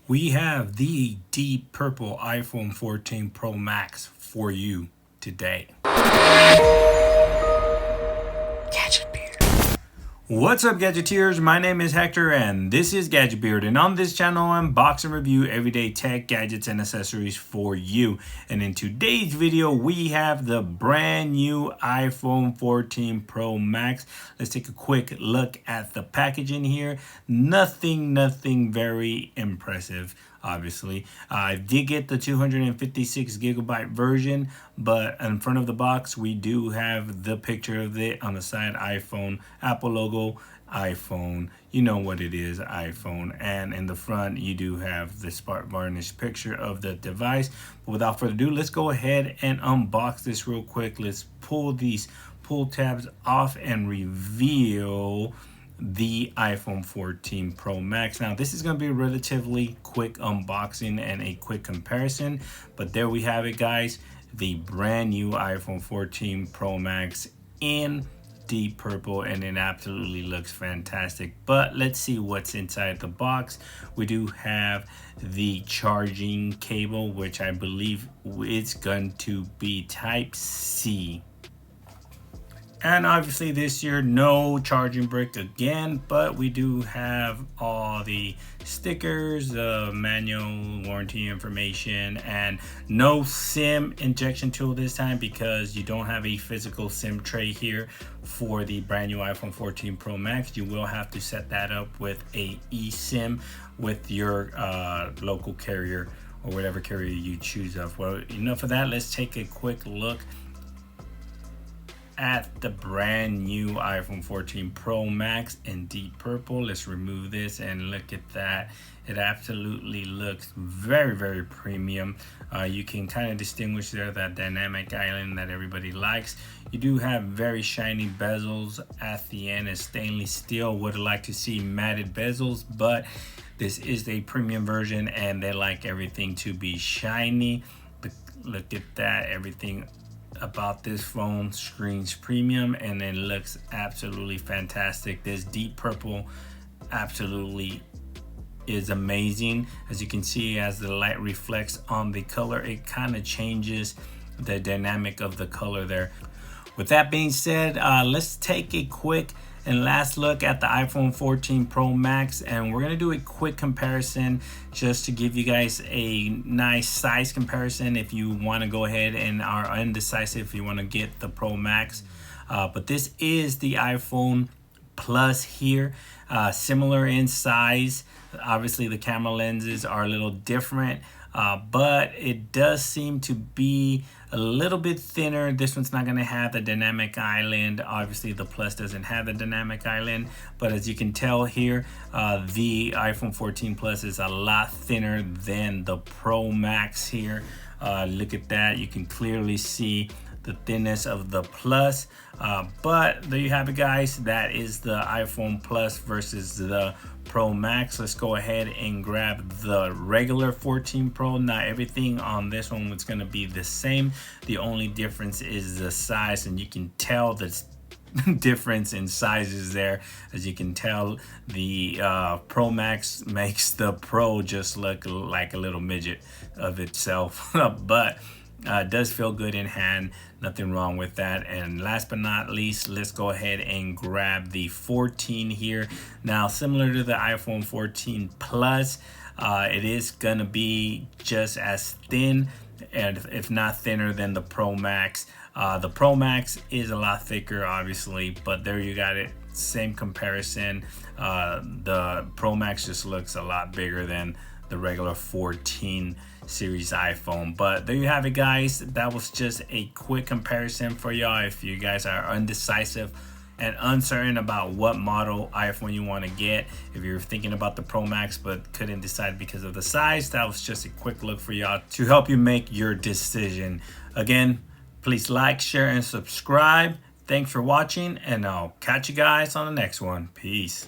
We have the deep purple iPhone 14 Pro Max for you today. Gadget Beard. What's up, Gadgeteers? My name is Hector and this is Gadget Beard, and on this channel I unbox and review everyday tech, gadgets, and accessories for you. And in today's video we have the brand new iPhone 14 Pro Max. Let's take a quick look at the packaging here. Nothing very impressive. Obviously, I did get the 256 gigabyte version, but in front of the box we do have the picture of it on the side. iPhone, Apple logo, iPhone, you know what it is, iPhone. And in the front you do have the spark varnish picture of the device. But without further ado, let's go ahead and unbox this real quick. Let's pull these pull tabs off and reveal the iPhone 14 Pro Max. Now this is going to be a relatively quick unboxing and a quick comparison, but there we have it, guys. The brand new iPhone 14 Pro Max in deep purple, and it absolutely looks fantastic. But let's see what's inside the box. We do have the charging cable, which I believe it's going to be Type-C. And obviously this year, no charging brick again, but we do have all the stickers, the manual warranty information, and no SIM injection tool this time because you don't have a physical SIM tray here for the brand new iPhone 14 Pro Max. You will have to set that up with a eSIM with your local carrier or whatever carrier you choose of. Well, enough of that. Let's take a quick look at the brand new iPhone 14 Pro Max in deep purple. Let's remove this and look at that. It absolutely looks very premium. You can kind of distinguish there that dynamic island that everybody likes. You do have very shiny bezels at the end. It's stainless steel. Would like to see matted bezels, but this is a premium version and they like everything to be shiny. But look at that, everything about this phone screens premium and it looks absolutely fantastic. This deep purple absolutely is amazing. As you can see, as the light reflects on the color, it kind of changes the dynamic of the color there. With that being said, let's take a quick and last look at the iPhone 14 Pro Max, and we're gonna do a quick comparison just to give you guys a nice size comparison if you want to go ahead and are undecisive if you want to get the Pro Max. But this is the iPhone Plus here, similar in size. Obviously the camera lenses are a little different, but it does seem to be a little bit thinner. This one's not going to have the dynamic island. Obviously the Plus doesn't have the dynamic island, but as you can tell here, the iPhone 14 Plus is a lot thinner than the Pro Max here. Look at that, you can clearly see the thinness of the Plus. But there you have it, guys. That is the iPhone Plus versus the Pro Max. Let's go ahead and grab the regular 14 Pro. Now everything on this one was going to be the same. The only difference is the size, and you can tell the difference in sizes there. As you can tell, the Pro Max makes the Pro just look like a little midget of itself. But it does feel good in hand, nothing wrong with that. And last but not least, let's go ahead and grab the 14 here. Now, similar to the iPhone 14 Plus, it is gonna be just as thin, and if not thinner than the Pro Max. The Pro Max is a lot thicker, obviously, but there you got it. Same comparison. The Pro Max just looks a lot bigger than the regular 14 series iPhone. But there you have it, guys. That was just a quick comparison for y'all if you guys are undecisive and uncertain about what model iPhone you want to get. If you're thinking about the Pro Max but couldn't decide because of the size, that was just a quick look for y'all to help you make your decision. Again, please like, share, and subscribe. Thanks for watching, and I'll catch you guys on the next one. Peace.